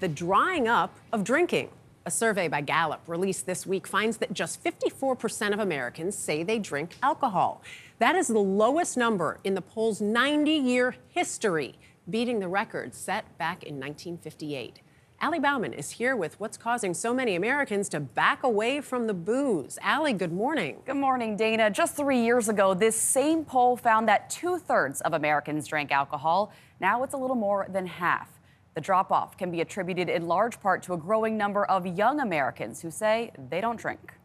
the drying up of drinking. A survey by Gallup released this week finds that just 54% of Americans say they drink alcohol. That is the lowest number in the poll's 90-year history, beating the record set back in 1958. Allie Bauman is here with what's causing so many Americans to back away from the booze. Allie, good morning. Good morning, Dana. Just 3 years ago, this same poll found that 2/3 of Americans drank alcohol. Now it's a little more than half. The drop-off can be attributed in large part to a growing number of young Americans who say they don't drink.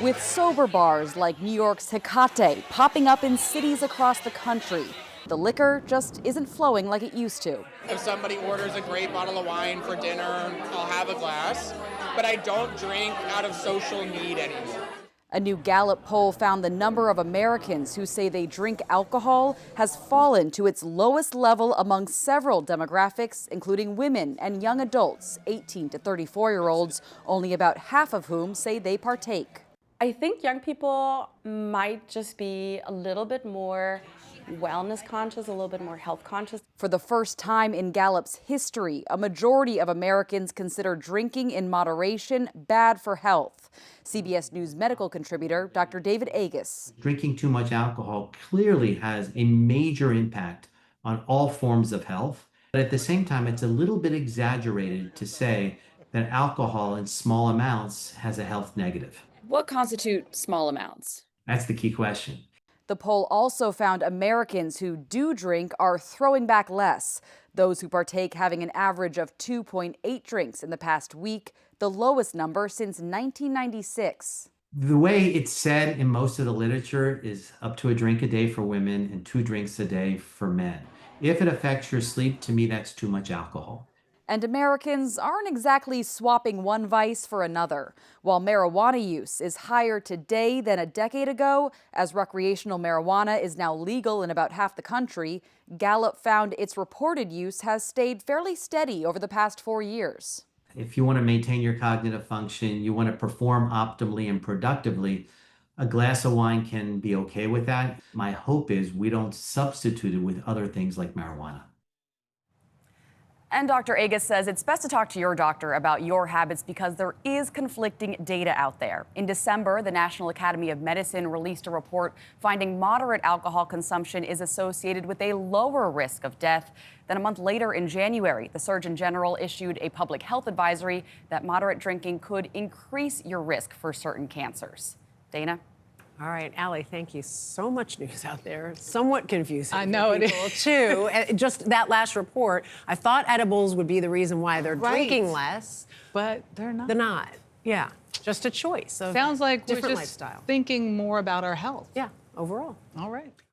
With sober bars like New York's Hecate popping up in cities across the country, the liquor just isn't flowing like it used to. If somebody orders a great bottle of wine for dinner, I'll have a glass, but I don't drink out of social need anymore. A new Gallup poll found the number of Americans who say they drink alcohol has fallen to its lowest level among several demographics, including women and young adults, 18 to 34-year-olds, only about half of whom say they partake. I think young people might just be a little bit more wellness conscious, a little bit more health conscious. For the first time in Gallup's history, a majority of Americans consider drinking in moderation bad for health. CBS News medical contributor Dr. David Agus. Drinking too much alcohol clearly has a major impact on all forms of health. But at the same time, it's a little bit exaggerated to say that alcohol in small amounts has a health negative. What constitute small amounts? That's the key question. The poll also found Americans who do drink are throwing back less. Those who partake having an average of 2.8 drinks in the past week, the lowest number since 1996. The way it's said in most of the literature is up to a drink a day for women and 2 drinks a day for men. If it affects your sleep, to me, that's too much alcohol. And Americans aren't exactly swapping one vice for another. While marijuana use is higher today than a decade ago, as recreational marijuana is now legal in about half the country, Gallup found its reported use has stayed fairly steady over the past 4 years. If you want to maintain your cognitive function, you want to perform optimally and productively, a glass of wine can be okay with that. My hope is we don't substitute it with other things like marijuana. And Dr. Agus says it's best to talk to your doctor about your habits because there is conflicting data out there. In December, the National Academy of Medicine released a report finding moderate alcohol consumption is associated with a lower risk of death. Then a month later in January, the Surgeon General issued a public health advisory that moderate drinking could increase your risk for certain cancers. Dana? All right, Allie, thank you. So much news out there. Somewhat confusing. I know it is. Too. Just that last report, I thought edibles would be the reason why they're drinking less. But they're not. They're not. Yeah, just a choice of Sounds like we're different just lifestyle. thinking more about our health. Yeah, overall. All right.